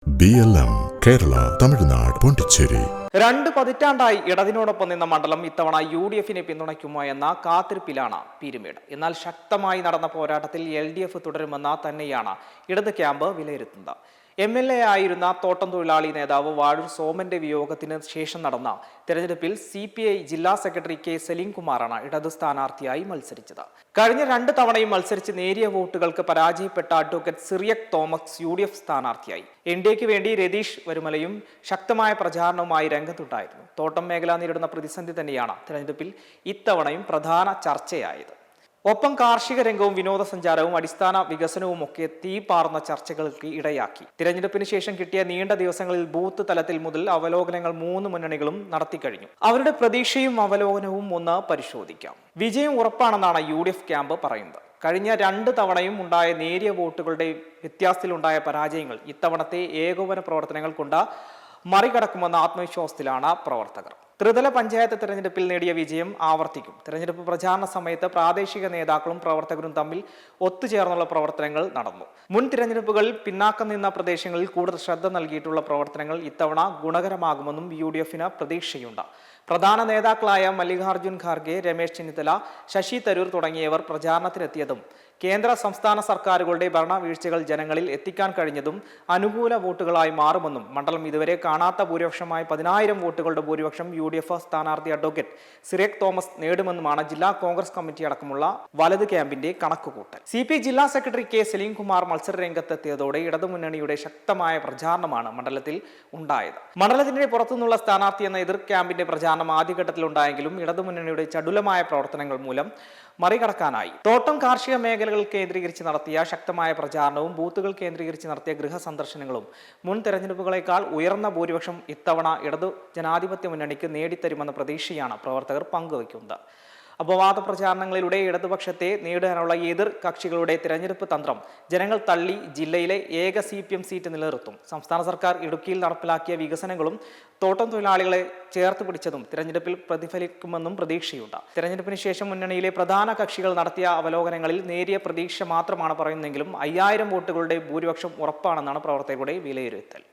BLM Kerala Tamil Nadu Pondicherry. 2 പതിറ്റാണ്ടായി ഇടതിനോടൊപ്പം നിന്ന മണ്ഡലം ഇത്തവണ UDF-നെ പിന്തുണയ്ക്കുമോ എന്ന കാത്തിരിപ്പിലാണ് പീരുമേട്. എന്നാൽ ശക്തമായി നടന്ന പോരാട്ടത്തിൽ LDF തുടരുമെന്ന് തന്നെയാണ് ഇടത് ക്യാമ്പ് വിലയിരുത്തുന്നത്. MLA ആയിരുന്ന തോട്ടം തൊഴിലാളി നേതാവ് വാഴൂർ സോമന്റെ വിയോഗത്തിന് ശേഷം നടന്ന തെരഞ്ഞെടുപ്പിൽ CPI ജില്ലാ സെക്രട്ടറി K സലീംകുമാറാണ് ഇടത് സ്ഥാനാർത്ഥിയായി മത്സരിച്ചത്. കഴിഞ്ഞ 2 തവണയും മത്സരിച്ച് നേരിയ വോട്ടുകൾക്ക് പരാജയപ്പെട്ട അഡ്വക്കേറ്റ് സിറിയക് തോമസ് UDF സ്ഥാനാർത്ഥിയായി. NDAക്ക് വേണ്ടി രതീഷ് വരുമലയും ശക്തമായ പ്രചാരണവുമായി രംഗത്തുണ്ടായിരുന്നു. തോട്ടം മേഖല നേരിടുന്ന പ്രതിസന്ധി തന്നെയാണ് തെരഞ്ഞെടുപ്പിൽ ഇത്തവണയും പ്രധാന ചർച്ചയായത്. ഒപ്പം കാർഷിക രംഗവും വിനോദസഞ്ചാരവും അടിസ്ഥാന വികസനവും ഒക്കെ തീപാർന്ന ചർച്ചകൾക്ക് ഇടയാക്കി. തിരഞ്ഞെടുപ്പിന് ശേഷം കിട്ടിയ നീണ്ട ദിവസങ്ങളിൽ ബൂത്ത് തലത്തിൽ മുതൽ അവലോകനങ്ങൾ 3 മുന്നണികളും നടത്തിക്കഴിഞ്ഞു. അവരുടെ പ്രതീക്ഷയും അവലോകനവും ഒന്ന് പരിശോധിക്കാം. വിജയം ഉറപ്പാണെന്നാണ് UDF ക്യാമ്പ് പറയുന്നത്. കഴിഞ്ഞ 2 തവണയും ഉണ്ടായ നേരിയ വോട്ടുകളുടെ വ്യത്യാസത്തിലുണ്ടായ പരാജയങ്ങൾ ഇത്തവണത്തെ ഏകോപന പ്രവർത്തനങ്ങൾ കൊണ്ട് മറികടക്കുമെന്ന ആത്മവിശ്വാസത്തിലാണ് പ്രവർത്തകർ. ത്രിതല പഞ്ചായത്ത് തെരഞ്ഞെടുപ്പിൽ നേടിയ വിജയം ആവർത്തിക്കും. തെരഞ്ഞെടുപ്പ് പ്രചാരണ സമയത്ത് പ്രാദേശിക നേതാക്കളും പ്രവർത്തകരും തമ്മിൽ ഒത്തുചേർന്നുള്ള പ്രവർത്തനങ്ങൾ നടന്നു. മുൻ തിരഞ്ഞെടുപ്പുകളിൽ പിന്നാക്കം നിന്ന പ്രദേശങ്ങളിൽ കൂടുതൽ ശ്രദ്ധ നൽകിയിട്ടുള്ള പ്രവർത്തനങ്ങൾ ഇത്തവണ ഗുണകരമാകുമെന്നും UDF-ന് പ്രതീക്ഷയുണ്ട്. പ്രധാന നേതാക്കളായ മല്ലികാർജുൻ ഖാർഗെ, രമേശ് ചെന്നിത്തല, ശശി തരൂർ തുടങ്ങിയവർ പ്രചാരണത്തിനെത്തിയതും കേന്ദ്ര സംസ്ഥാന സർക്കാരുകളുടെ ഭരണവീഴ്ചകൾ ജനങ്ങളിൽ എത്തിക്കാൻ കഴിഞ്ഞതും അനുകൂല വോട്ടുകളായി മാറുമെന്നും മണ്ഡലം ഇതുവരെ കാണാത്ത ഭൂരിപക്ഷമായ 10,000 വോട്ടുകളുടെ ഭൂരിപക്ഷം UDF സ്ഥാനാർത്ഥി അഡ്വക്കേറ്റ് സിറിയക് തോമസ് നേടുമെന്നുമാണ് ജില്ലാ കോൺഗ്രസ് കമ്മിറ്റി അടക്കമുള്ള വലത് ക്യാമ്പിന്റെ കണക്കുകൂട്ടൽ. CPI ജില്ലാ സെക്രട്ടറി K സലീംകുമാർ മത്സര രംഗത്തെത്തിയതോടെ ഇടതുമുന്നണിയുടെ ശക്തമായ പ്രചാരണമാണ് മണ്ഡലത്തിൽ ഉണ്ടായത്. മണ്ഡലത്തിന്റെ പുറത്തുനിന്നുള്ള സ്ഥാനാർത്ഥി എന്ന എതിർ ക്യാമ്പിന്റെ പ്രചാരണം ആദ്യഘട്ടത്തിൽ ഉണ്ടായെങ്കിലും ഇടതുമുന്നണിയുടെ ചടുലമായ പ്രവർത്തനങ്ങൾ മൂലം മറികടക്കാനായി. തോട്ടം കാർഷിക മേഖലകൾ കേന്ദ്രീകരിച്ച് നടത്തിയ ശക്തമായ പ്രചാരണവും ബൂത്തുകൾ കേന്ദ്രീകരിച്ച് നടത്തിയ ഗൃഹ സന്ദർശനങ്ങളും മുൻ തെരഞ്ഞെടുപ്പുകളെക്കാൾ ഉയർന്ന ഭൂരിപക്ഷം ഇത്തവണ ഇടതു ജനാധിപത്യ മുന്നണിക്ക് നേടിത്തരുമെന്ന പ്രതീക്ഷയാണ് പ്രവർത്തകർ പങ്കുവയ്ക്കുന്നത്. അപവാദ പ്രചാരണങ്ങളിലൂടെ ഇടതുപക്ഷത്തെ നേടാനുള്ള എതിർ കക്ഷികളുടെ തിരഞ്ഞെടുപ്പ് തന്ത്രം ജനങ്ങൾ തള്ളി ജില്ലയിലെ ഏക CPM സീറ്റ് നിലനിർത്തും. സംസ്ഥാന സർക്കാർ ഇടുക്കിയിൽ നടപ്പിലാക്കിയ വികസനങ്ങളും തോട്ടം തൊഴിലാളികളെ ചേർത്ത് പിടിച്ചതും തിരഞ്ഞെടുപ്പിൽ പ്രതിഫലിക്കുമെന്നും പ്രതീക്ഷയുണ്ട്. തിരഞ്ഞെടുപ്പിന് ശേഷം മുന്നണിയിലെ പ്രധാന കക്ഷികൾ നടത്തിയ അവലോകനങ്ങളിൽ നേരിയ പ്രതീക്ഷ മാത്രമാണ് പറയുന്നതെങ്കിലും 5,000 വോട്ടുകളുടെ ഭൂരിപക്ഷം ഉറപ്പാണെന്നാണ് പ്രവർത്തകരുടെ വിലയിരുത്തൽ.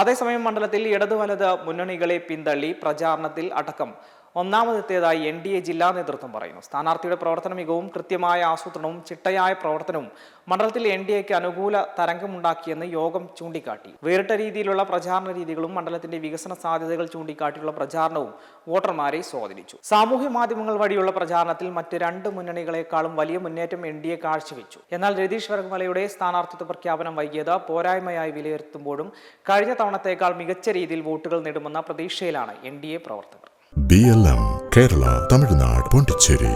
അതേസമയം മണ്ഡലത്തിൽ ഇടതു വലത് മുന്നണികളെ പിന്തള്ളി പ്രചാരണത്തിൽ അടക്കം ഒന്നാമതെത്തിയതായി NDA ജില്ലാ നേതൃത്വം പറയുന്നു. സ്ഥാനാർത്ഥിയുടെ പ്രവർത്തന മികവും കൃത്യമായ ആസൂത്രണവും ചിട്ടയായ പ്രവർത്തനവും മണ്ഡലത്തിൽ NDAക്ക് അനുകൂല തരംഗമുണ്ടാക്കിയെന്ന് യോഗം ചൂണ്ടിക്കാട്ടി. വേറിട്ട രീതിയിലുള്ള പ്രചാരണ രീതികളും മണ്ഡലത്തിന്റെ വികസന സാധ്യതകൾ ചൂണ്ടിക്കാട്ടിയുള്ള പ്രചാരണവും വോട്ടർമാരെ സ്വാധീനിച്ചു. സാമൂഹ്യ മാധ്യമങ്ങൾ വഴിയുള്ള പ്രചാരണത്തിൽ മറ്റ് 2 മുന്നണികളെക്കാളും വലിയ മുന്നേറ്റം NDA കാഴ്ചവെച്ചു. എന്നാൽ രതീഷ് വർഗമലയുടെ സ്ഥാനാർത്ഥിത്വ പ്രഖ്യാപനം വൈകിയത് പോരായ്മയായി വിലയിരുത്തുമ്പോഴും കഴിഞ്ഞ തവണത്തേക്കാൾ മികച്ച രീതിയിൽ വോട്ടുകൾ നേടുമെന്ന പ്രതീക്ഷയിലാണ് NDA പ്രവർത്തകർ. BLM കേരള തമിഴ്നാട് പോണ്ടിച്ചേരി.